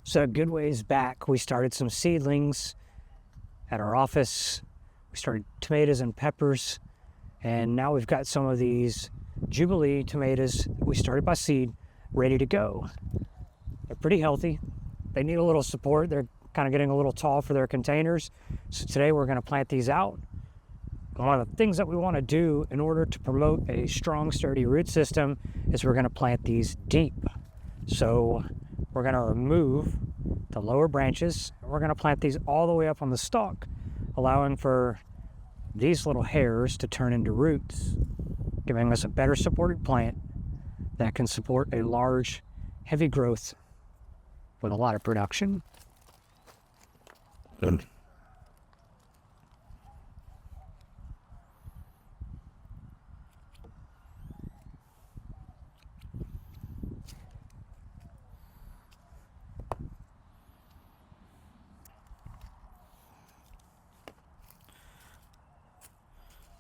So a good ways back, we started some seedlings at our office. We started tomatoes and peppers, and now we've got some of these Jubilee tomatoes we started by seed ready to go. They're pretty healthy. They need a little support. They're kind of getting a little tall for their containers. So today we're going to plant these out. One of the things that we want to do in order to promote a strong, sturdy root system is we're going to plant these deep. So we're going to remove the lower branches, and we're going to plant these all the way up on the stalk, allowing for these little hairs to turn into roots, giving us a better supported plant that can support a large, heavy growth with a lot of production. Good.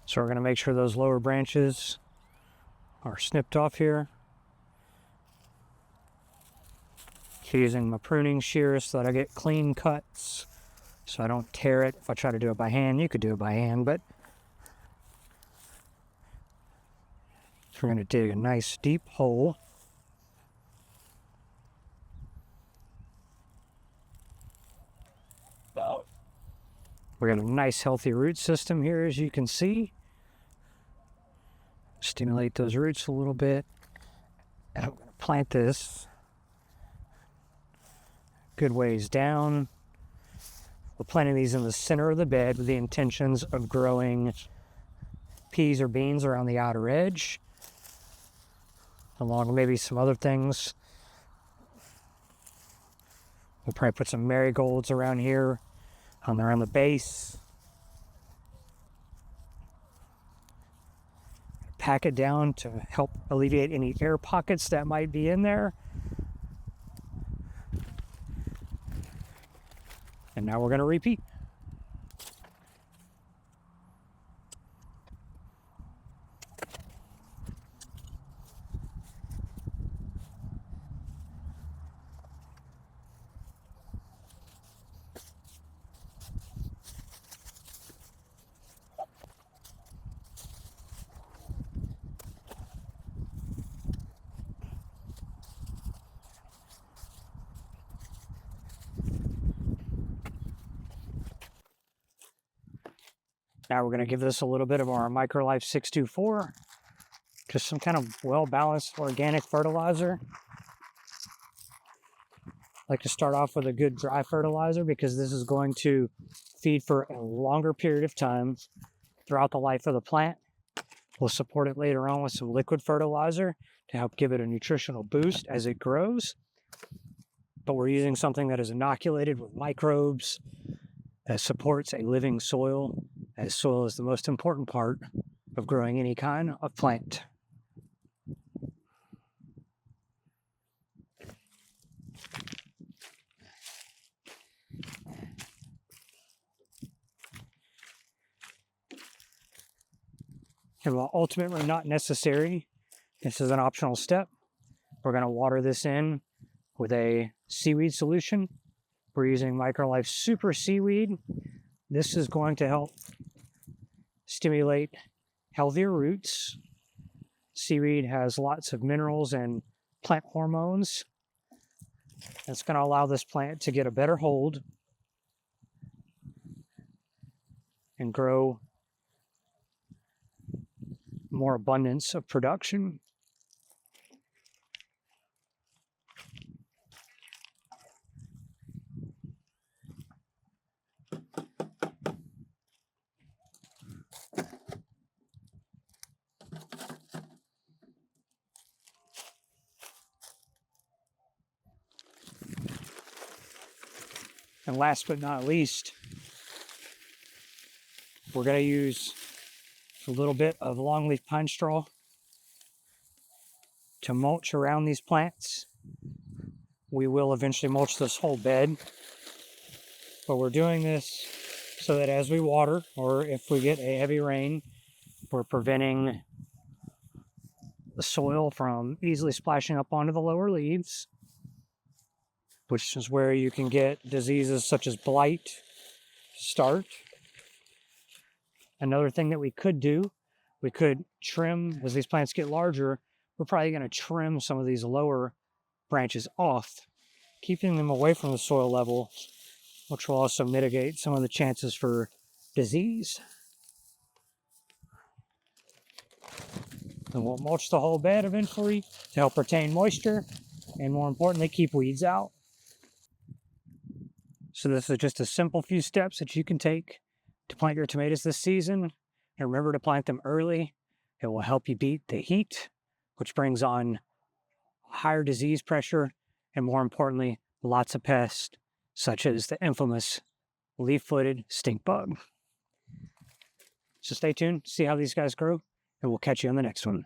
So we're going to make sure those lower branches are snipped off here. Using my pruning shears so that I get clean cuts, so I don't tear it. If I try to do it by hand, you could do it by hand, but so we're going to dig a nice deep hole. We got a nice healthy root system here, as you can see. Stimulate those roots a little bit. And I'm going to plant this good ways down. We're planting these in the center of the bed with the intentions of growing peas or beans around the outer edge, along with maybe some other things. We'll probably put some marigolds around here, around the base. Pack it down to help alleviate any air pockets that might be in there. And now we're going to repeat. Now we're going to give this a little bit of our MicroLife 624, just some kind of well-balanced organic fertilizer. I like to start off with a good dry fertilizer because this is going to feed for a longer period of time throughout the life of the plant. We'll support it later on with some liquid fertilizer to help give it a nutritional boost as it grows. But we're using something that is inoculated with microbes, that supports a living soil, as soil is the most important part of growing any kind of plant. And while ultimately not necessary, this is an optional step. We're going to water this in with a seaweed solution. We're using MicroLife Super Seaweed. This is going to help stimulate healthier roots. Seaweed has lots of minerals and plant hormones. It's going to allow this plant to get a better hold and grow more abundance of production. And last but not least, we're going to use a little bit of longleaf pine straw to mulch around these plants. We will eventually mulch this whole bed, but we're doing this so that as we water, or if we get a heavy rain, we're preventing the soil from easily splashing up onto the lower leaves. which is where you can get diseases such as blight start. Another thing that we could do, we could trim, as these plants get larger, we're probably going to trim some of these lower branches off, keeping them away from the soil level, which will also mitigate some of the chances for disease. And we'll mulch the whole bed eventually to help retain moisture and, more importantly, keep weeds out. So this is just a simple few steps that you can take to plant your tomatoes this season. And remember to plant them early. It will help you beat the heat, which brings on higher disease pressure and, more importantly, lots of pests, such as the infamous leaf-footed stink bug. So stay tuned, see how these guys grow, and we'll catch you on the next one.